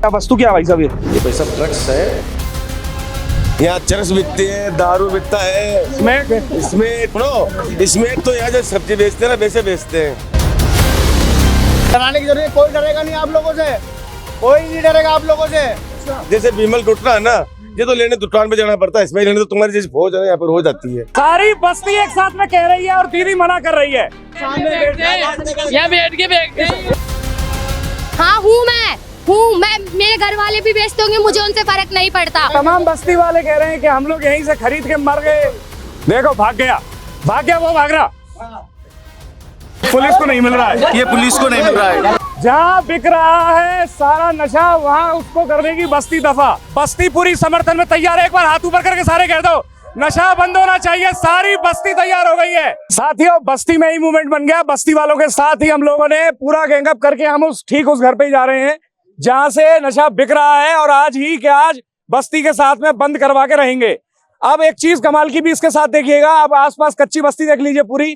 वस्तु क्या भाई साहब ये भाई सब ड्रग्स है, यहाँ चरस बिकती है, दारू बिकता है, इसमें तो यहाँ जो सब्जी बेचते हैं ना वैसे बेचते हैं। डराने की जरूरत, कोई डरेगा नहीं आप लोगों से, कोई नहीं डरेगा आप लोगों से। जैसे विमल टूटना है ना, ये तो लेने दुकान पे जाना पड़ता है, इसमें लेने तो तुम्हारी जैसी फौज है यहाँ पर हो जाती है। सारी बस्ती एक साथ में कह रही है और दीदी मना कर रही है। यहाँ बैठ के बेचते हैं। हाँ मैं मेरे घर वाले भी बेचते होंगे, मुझे उनसे फर्क नहीं पड़ता। तमाम बस्ती वाले कह रहे हैं कि हम लोग यहीं से खरीद के मर गए। देखो भाग गया वो भाग रहा। पुलिस को नहीं मिल रहा है, ये पुलिस को नहीं मिल रहा है। जहाँ बिक रहा है सारा नशा वहाँ उसको करने की बस्ती दफा। बस्ती पूरी समर्थन में तैयार है। एक बार हाथ ऊपर करके सारे कह दो नशा बंद होना चाहिए। सारी बस्ती तैयार हो गई है साथियों। बस्ती में ही मूवमेंट बन गया। बस्ती वालों के साथ ही हम लोगों ने पूरा गैंगअप करके हम उस घर पे ही जा रहे हैं जहाँ से नशा बिक रहा है और आज बस्ती के साथ में बंद करवा के रहेंगे। अब एक चीज कमाल की भी इसके साथ देखिएगा। अब आसपास कच्ची बस्ती देख लीजिए पूरी।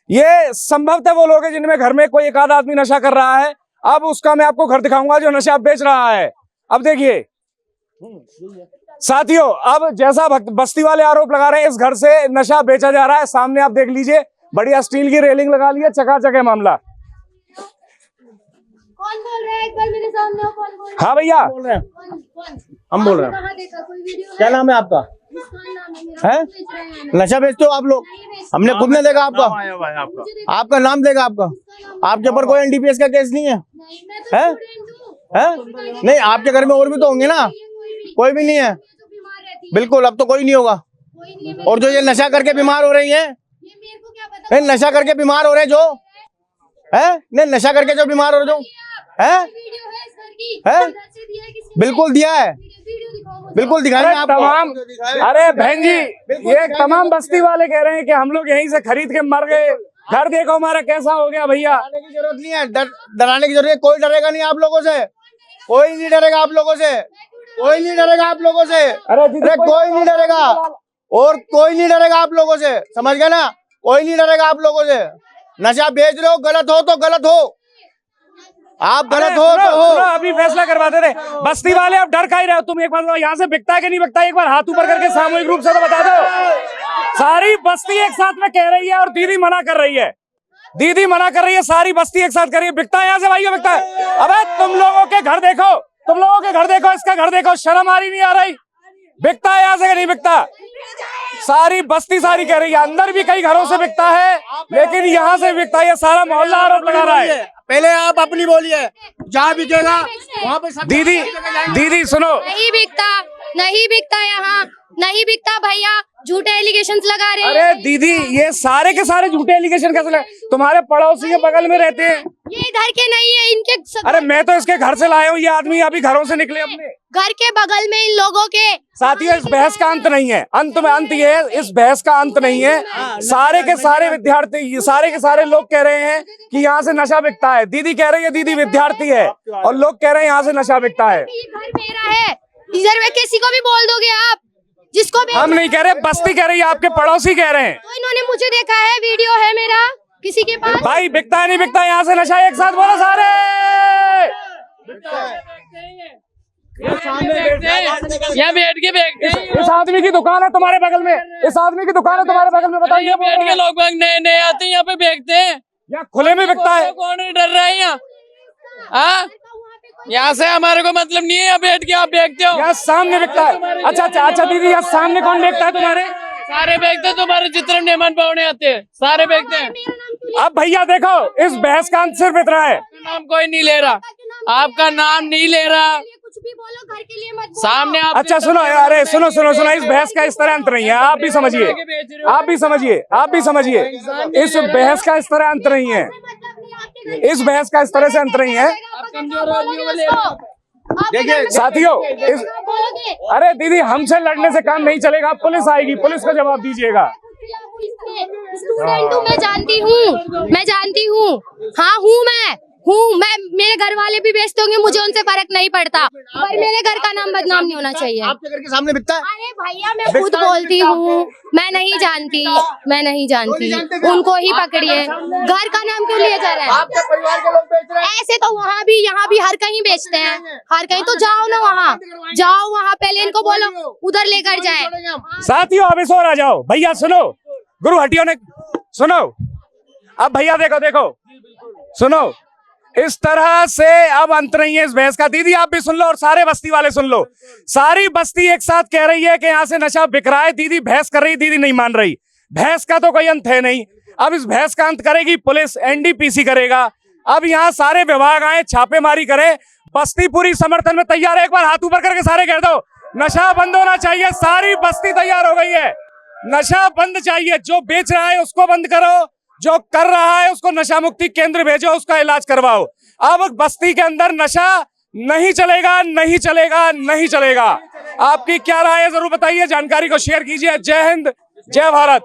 ये संभवतः वो लोग हैं जिनमें घर में कोई एक आध आदमी नशा कर रहा है। अब उसका मैं आपको घर दिखाऊंगा जो नशा बेच रहा है। अब देखिए साथियों, अब जैसा बस्ती वाले आरोप लगा रहे हैं इस घर से नशा बेचा जा रहा है, सामने आप देख लीजिए बढ़िया स्टील की रेलिंग लगा ली है। चकाचक है मामला। कौन बोल रहा है? एक बार मेरे सामने हो, कौन बोल रहा है? हाँ भैया बोल रहे हैं, कौन? हम बोल रहे हैं। कहाँ देखा? कोई वीडियो क्या नाम है आपका? किसका नाम है? मेरा है? बेच रहे हैं। नशा बेचते हो आप लोग? हमने खुद ने देखा आपका। आपका नाम देखा आपका? आपके ऊपर कोई एनडीपीएस का केस नहीं है? नहीं, मैं तो है? स्टूडेंट हूँ। है? नहीं, आपके घर में और भी तो होंगे ना? कोई भी नहीं है। तो बीमार रहती है। बिल्कुल, अब तो कोई नहीं होगा। कोई नहीं है। और जो ये नशा करके बीमार हो रही है, ये मेरे को क्या पता? नहीं नशा करके बीमार हो रहे जो है, नहीं नशा करके जो बीमार हो रहे जो है, वीडियो है सर की। है? इधर से दिया है किसी ने? बिल्कुल दिया है, वीडियो दिखाओ मुझे। बिल्कुल दिखाएंगे आपको। तमाम अरे बहन जी ये तमाम बस्ती वाले कह रहे हैं कि हम लोग यहीं से खरीद के मर गए। घर देखो हमारा कैसा हो गया भैया। डराने की जरूरत नहीं है, डराने की जरूरत है। कोई डरेगा नहीं आप लोगों से, कोई नहीं डरेगा आप लोगों से, कोई नहीं डरेगा आप लोगों से। अरे कोई नहीं डरेगा और कोई नहीं डरेगा आप लोगों से, समझ गए ना? कोई नहीं डरेगा आप लोगों से। नशा बेच रहे हो, गलत हो तो गलत हो, आप गलत हो तो हो। अभी फैसला करवाते थे बस्ती वाले। अब डर का ही रहे हो तुम। एक बार यहाँ से बिकता है कि नहीं बिकता, एक बार हाथ ऊपर करके सामूहिक रूप से तो बता दो। सारी बस्ती एक साथ में कह रही है और दीदी मना कर रही है। दीदी मना कर रही है, सारी बस्ती एक साथ कर रही है। बिकता है यहाँ से भाई, बिकता है। अबे तुम लोगों के घर देखो, तुम लोगों के घर देखो, इसका घर देखो, शर्म आ रही नहीं आ रही? बिकता है यहाँ से नहीं बिकता? सारी बस्ती सारी कह रही है। अंदर भी कई घरों से बिकता है लेकिन यहाँ से बिकता है। ये सारा मोहल्ला आरोप लगा रहा है। पहले आप अपनी बोलिए, जहाँ बिकेगा वहाँ पे सब दीदी सुनो, नहीं बिकता यहाँ, नहीं बिकता भैया। झूठे एलिगेशंस लगा रहे हैं। अरे दीदी ये सारे के सारे झूठे एलिगेशन कैसे लगे? तुम्हारे पड़ोसी के बगल में रहते हैं। ये इधर के नहीं है, इनके अरे मैं तो इसके घर से लाया हूँ। ये आदमी अभी घरों से निकले अपने घर के बगल में इन लोगों के। साथियों इस बहस का अंत नहीं है। अंत में अंत ये है, इस बहस का अंत नहीं है। सारे के सारे विद्यार्थी, सारे के सारे लोग कह रहे हैं कि यहाँ से नशा बिकता है। दीदी कह रही है दीदी विद्यार्थी है और लोग कह रहे हैं यहाँ से नशा बिकता है। ये घर मेरा है, इधर में किसी को भी बोल दोगे आप, जिसको भी। हम नहीं कह रहे, बस्ती कह रही है, आपके पड़ोसी कह रहे हैं। तो इन्होंने मुझे देखा है, वीडियो है मेरा किसी के पास। भाई बिकता है नहीं बिकता यहाँ से नशा? एक साथ बोलो सारे। यहाँ बैठ के बेचते हैं। इस आदमी की दुकान है तुम्हारे बगल में, इस आदमी की दुकान है तुम्हारे बगल में, बताइए। बैठ के लोग नए नए आते हैं यहाँ पे बेचते हैं। यहाँ खुले में बिकता है। कौन डर रहा है यहाँ? हाँ, यहाँ से हमारे को मतलब नहीं है। यहाँ बैठ के आप बेचते हो। यहाँ सामने बिकता है। अच्छा दीदी यहाँ सामने कौन बेचता है तुम्हारे? सारे बेचते हैं, तुम्हारे जितने मेहमान पाहुने आते हैं सारे बेचते हैं। अब भैया देखो इस बहस का अंत सिर्फ इतना है। नाम कोई नहीं ले रहा, आपका नाम नहीं ले रहा। कुछ भी बोलो, घर के लिए मत बोलो। सामने आप अच्छा सुनो, अरे सुनो इस बहस का इस तरह अंत नहीं है। आप भी समझिए, आप भी समझिए। इस बहस का इस तरह अंत नहीं है। इस बहस का इस तरह से अंत नहीं है। कमजोर आदमियों को ले रहे हो। देखिए साथियों बोलोगे। अरे दीदी हमसे लड़ने से काम नहीं चलेगा। पुलिस आएगी, पुलिस को जवाब दीजिएगा। स्टूडेंट हूँ, मैं जानती हूँ। हाँ हूँ मैं। हूँ मैं, मेरे घर वाले भी बेचते होंगे, मुझे उनसे फर्क नहीं पड़ता, पर मेरे घर का नाम बदनाम नहीं होना चाहिए। आपके घर के सामने बिकता है? अरे भैया मैं खुद बोलती हूँ, मैं नहीं जानती, मैं नहीं जानती, उनको ही पकड़िए। घर का नाम क्यों लिया जा रहा है? आपके परिवार के लोग बेच रहे हैं। ऐसे तो वहाँ भी यहाँ भी हर कहीं बेचते हैं, हर कहीं। तो जाओ ना वहाँ, जाओ वहाँ, पहले इनको बोलो उधर लेकर जाए। साथियों अब इस ओर आ जाओ। भैया सुनो, गुरु हटियो ने सुनो। अब भैया देखो देखो सुनो, इस तरह से अब अंत नहीं है इस बहस का। दीदी आप भी सुन लो और सारे बस्ती वाले सुन लो। सारी बस्ती एक साथ कह रही है कि यहाँ से नशा बिक रहा है। दीदी बहस कर रही, दीदी नहीं मान रही। बहस का तो कोई अंत है नहीं। अब इस बहस का अंत करेगी पुलिस, एनडीपीसी करेगा। अब यहाँ सारे विभाग आए, छापेमारी करें। बस्ती पूरी समर्थन में तैयार है। एक बार हाथ ऊपर करके सारे कह दो नशा बंद होना चाहिए। सारी बस्ती तैयार हो गई है। नशा बंद चाहिए। जो बेच रहा है उसको बंद करो, जो कर रहा है उसको नशा मुक्ति केंद्र भेजो, उसका इलाज करवाओ। अब बस्ती के अंदर नशा नहीं चलेगा, नहीं चलेगा, नहीं चलेगा। आपकी क्या राय है जरूर बताइए, जानकारी को शेयर कीजिए। जय हिंद, जय भारत।